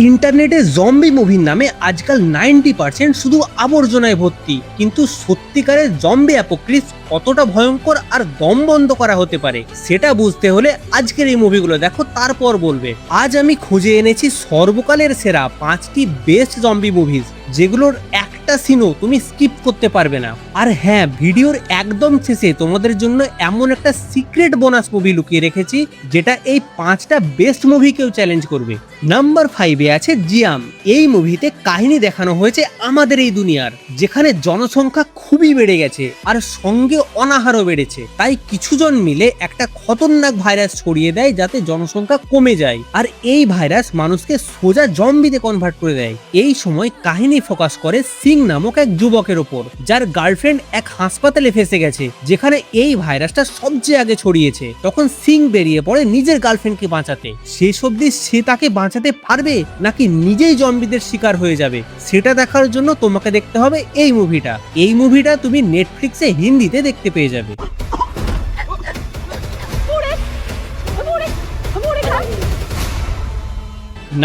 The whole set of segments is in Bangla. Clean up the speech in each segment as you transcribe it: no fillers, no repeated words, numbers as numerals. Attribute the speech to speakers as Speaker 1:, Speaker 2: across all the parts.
Speaker 1: ইন্টারনেটে জম্বি মুভির নামে আজকাল 90% শুধু আবর্জনায় ভর্তি, কিন্তু সত্যিকারের জম্বি অ্যাপোক্রিপস কতটা ভয়ঙ্কর আর দম বন্ধ করা হতে পারে সেটা বুঝতে হলে আজকের এই মুভিগুলো দেখো, তারপর বলবে। আজ আমি খুঁজে এনেছি সর্বকালের সেরা 5টি বেস্ট জম্বি মুভিজ, যেগুলোর একটা সিনও তুমি স্কিপ করতে পারবে না। আর হ্যাঁ, ভিডিওর একদম শেষে তোমাদের জন্য এমন একটা সিক্রেট বোনাস মুভি লুকিয়ে রেখেছি, যেটা এই 5টা বেস্ট মুভিকেও চ্যালেঞ্জ করবে। নাম্বার 5-এ আছে জিয়াম। এই মুভিতে কাহিনী দেখানো হয়েছে আমাদের এই দুনিয়ার, যেখানে জনসংখ্যা খুবই বেড়ে গেছে আর সঙ্গে অনাহারও বেড়েছে। তাই কিছুজন মিলে একটা খতরনাক ভাইরাস ছড়িয়ে দেয় যাতে জনসংখ্যা কমে যায়, আর এই ভাইরাস মানুষকে সোজা জম্বিতে কনভার্ট করে দেয়। এই সময় কাহিনী ফোকাস করে সিং নামক এক যুবকের ওপর, যার গার্লফ্রেন্ড এক হাসপাতালে ফেসে গেছে, যেখানে এই ভাইরাসটা সবচেয়ে আগে ছড়িয়েছে। তখন সিং বেরিয়ে পড়ে নিজের গার্লফ্রেন্ডকে বাঁচাতে। শেষ অবধি সে তাকে বাঁচাতে পারবে নাকি নিজেই জম্বিদের শিকার হয়ে যাবে, সেটা দেখার জন্য তোমাকে দেখতে হবে এই মুভিটা। এই মুভিটা তুমি নেটফ্লিক্সে হিন্দিতে দেখতে পেয়ে যাবে।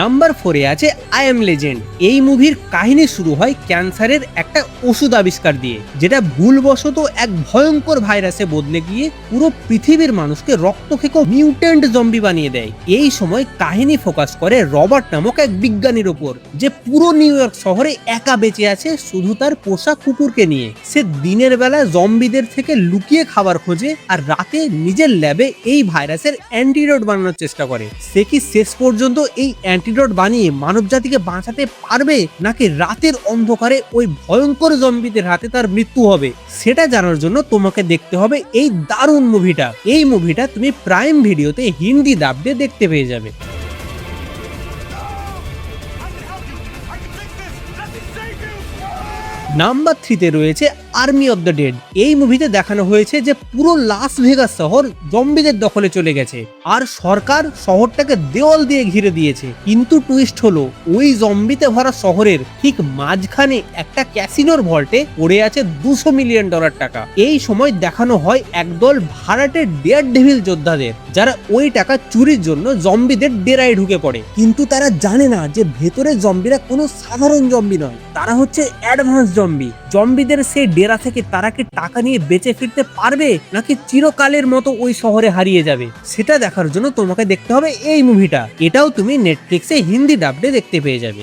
Speaker 1: নাম্বার 4-এ আছে আই এম লেজেন্ড। এই মুভির কাহিনী শুরু হয় ক্যান্সারের একটা ওষুধ আবিষ্কার দিয়ে, যেটা ভুলবশত এক ভয়ঙ্কর ভাইরাসে বদলে গিয়ে পুরো পৃথিবীর মানুষকে রক্তখেকো মিউট্যান্ট জম্বি বানিয়ে দেয়। এই সময় কাহিনী ফোকাস করে রবার্ট নামক এক বিজ্ঞানীর ওপর, যে পুরো নিউ ইয়র্ক শহরে একা বেঁচে আছে শুধু তার পোষা কুকুরকে নিয়ে। সে দিনের বেলা জম্বিদের থেকে লুকিয়ে খাবার খোঁজে, আর রাতে নিজের ল্যাবে এই ভাইরাসের অ্যান্টিডোট বানানোর চেষ্টা করে। সে কি শেষ পর্যন্ত এই অ্যান্টিডোট বানিয়ে মানব জাতিকে বাঁচাতে পারবে, নাকি রাতের অন্ধকারে ওই ভয়ঙ্কর জম্বিদের হাতে তার মৃত্যু হবে, সেটা জানার জন্য তোমাকে দেখতে হবে এই দারুণ মুভিটা। এই মুভিটা তুমি প্রাইম ভিডিওতে হিন্দি ডাবডে দেখতে পেয়ে যাবে। নাম্বার 3-তে রয়েছে আর্মি অফ দ্য ডেড। এই মুভিতে দেখানো হয়েছে যে পুরো লাস ভেগাস শহর জম্বিদের দখলে চলে গেছে, আর সরকার শহরটাকে দেওয়াল দিয়ে ঘিরে দিয়েছে। কিন্তু টুইস্ট হলো, ওই জম্বিতে ভরা শহরের ঠিক মাঝখানে একটা ক্যাসিনোর ভল্টে পড়ে আছে $200 মিলিয়ন টাকা। এই সময় দেখানো হয় একদল ভাড়াটে ডেয়ার ডেভিল যোদ্ধাদের, যারা ওই টাকা চুরির জন্য জম্বিদের ডেরায় ঢুকে পড়ে। কিন্তু তারা জানে না যে ভেতরে জম্বিরা কোনো সাধারণ জম্বি নয়, তারা হচ্ছে অ্যাডভান্স জম্বি। জম্বিদের সেই ডেরা থেকে তারা কি টাকা নিয়ে বেঁচে ফিরতে পারবে, নাকি চিরকালের মতো ওই শহরে হারিয়ে যাবে, সেটা দেখার জন্য তোমাকে দেখতে হবে এই মুভিটা। এটাও তুমি নেটফ্লিক্সে হিন্দি ডাবডে দেখতে পেয়ে যাবে।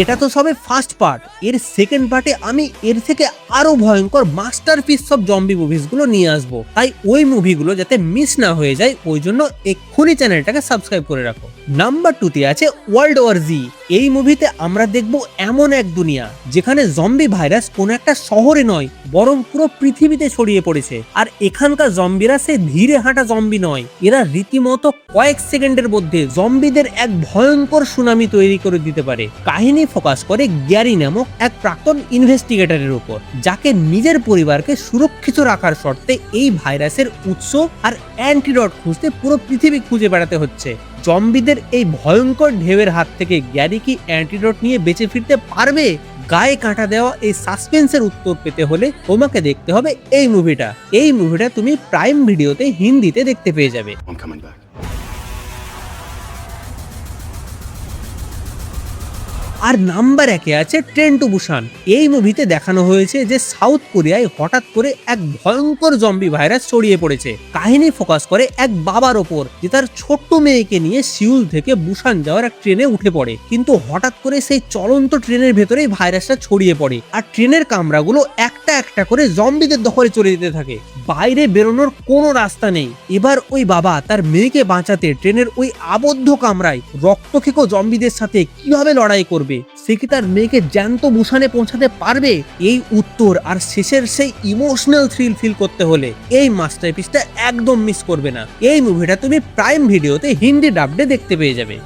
Speaker 1: এটা তো সবে ফার্স্ট পার্ট। এর সেকেন্ড পার্টে আমি এর থেকে আরো ভয়ঙ্কর মাস্টারপিস সব জম্বি মুভিসগুলো নিয়ে আসবো। তাই ওই মুভিগুলো যাতে মিস না হয়ে যায়, ওই জন্য এক্ষুনি চ্যানেলটাকে সাবস্ক্রাইব করে রাখো। নাম্বার 2-তে আছে ওয়ার্ল্ড ওয়ার জি। এই মুভিতে আমরা দেখব এমন এক দুনিয়া যেখানে জম্বি ভাইরাস কোনো একটা শহরে নয়, বরং পুরো পৃথিবীতে ছড়িয়ে পড়েছে। আর এখানকার জম্বিরা সে ধীরে হাঁটা জম্বি নয়, এরা রীতিমতো কয়েক সেকেন্ডের মধ্যে জম্বিদের এক ভয়ঙ্কর সুনামি তৈরি করে দিতে পারে। কাহিনী ফোকাস করে গ্যারি নামক এক প্রাক্তন ইনভেস্টিগেটরের উপর, যাকে নিজের পরিবারকে সুরক্ষিত রাখার শর্তে এই ভাইরাসের উৎস আর অ্যান্টিডোট খুঁজতে পুরো পৃথিবী খুঁজে বেড়াতে হচ্ছে। জম্বিদের এই ভয়ঙ্কর ঢেউয়ের হাত থেকে গ্যারি কি অ্যান্টিডোট নিয়ে বেঁচে ফিরতে পারবে? গায়ে কাঁটা দেওয়া এই সাসপেন্সের উত্তর পেতে হলে তোমাকে দেখতে হবে এই মুভিটা। এই মুভিটা তুমি প্রাইম ভিডিওতে হিন্দিতে দেখতে পেয়ে যাবে। আর নাম্বার 1-এ আছে ট্রেন টু বুসান। এই মুভিতে দেখানো হয়েছে যে সাউথ কোরিয়ায় হঠাৎ করে এক ভয়ঙ্কর জম্বি ভাইরাস ছড়িয়ে পড়েছে। কাহিনী ফোকাস করে এক বাবার ওপর, যে তার ছোট্ট মেয়েকে নিয়ে সিউল থেকে বুসান যাওয়ার এক ট্রেনে উঠে পড়ে। কিন্তু হঠাৎ করে সেই চলন্ত ট্রেনের ভেতরেই ভাইরাসটা ছড়িয়ে পড়ে, আর ট্রেনের কামরাগুলো একটা একটা করে জম্বিদের দখলে চলে যেতে থাকে। বাইরে বেরোনোর কোনো রাস্তা নেই। এবার ওই বাবা তার মেয়েকে বাঁচাতে ট্রেনের ওই আবদ্ধ কামরায় রক্তখেকো জম্বিদের সাথে কিভাবে লড়াই করবে, সে কি তার মেয়েকে জ্যান্ত বুসানে পৌঁছাতে পারবে? এই উত্তর আর শেষের সেই ইমোশনাল থ্রিল ফিল করতে হলে এই মাস্টারপিসটা একদম মিস করবে না। এই মুভিটা তুমি প্রাইম ভিডিওতে হিন্দি ডাবডে দেখতে পেয়ে যাবে।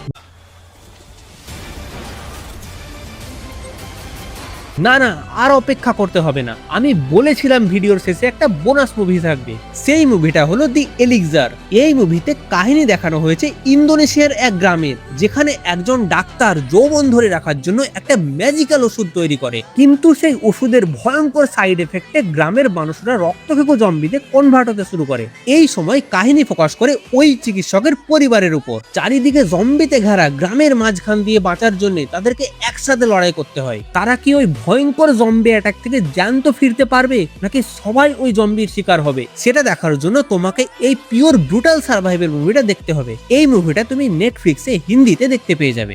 Speaker 1: না না, আর অপেক্ষা করতে হবে না, আমি বলেছিলাম ভিডিওর শেষে একটা বোনাস মুভি থাকবে। সেই মুভিটা হলো দি এলিক্সার। এই মুভিতে কাহিনী দেখানো হয়েছে ইন্দোনেশিয়ার এক গ্রামের, যেখানে একজন ডাক্তার যৌবন ধরে রাখার জন্য একটা ম্যাজিক্যাল ওষুধ তৈরি করে, কিন্তু সেই ওষুধের ভয়ঙ্কর সাইড এফেক্টে গ্রামের মানুষরা রক্তভেকো জম্বিতে কনভার্ট হতে শুরু করে। এই সময় কাহিনী ফোকাস করে ওই চিকিৎসকের পরিবারের উপর। চারিদিকে জম্বিতে ঘেরা গ্রামের মাঝখান দিয়ে বাঁচার জন্য তাদেরকে একসাথে লড়াই করতে হয়। তারা কি ওই ভয়ঙ্কর জম্বি অ্যাটাক থেকে জ্যান্ত ফিরতে পারবে, নাকি সবাই ওই জম্বির শিকার হবে, সেটা দেখার জন্য তোমাকে এই পিওর ব্রুটাল সার্ভাইভাল মুভিটা দেখতে হবে। এই মুভিটা তুমি নেটফ্লিক্সে হিন্দিতে দেখতে পেয়ে যাবে।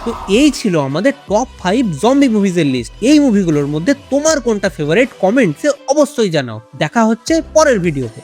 Speaker 1: তো এই ছিল আমাদের টপ 5 জম্বি মুভিজের লিস্ট। এই মুভিগুলোর মধ্যে তোমার কোনটা ফেভারিট কমেন্টসে অবশ্যই জানাও। দেখা হচ্ছে পরের ভিডিওতে।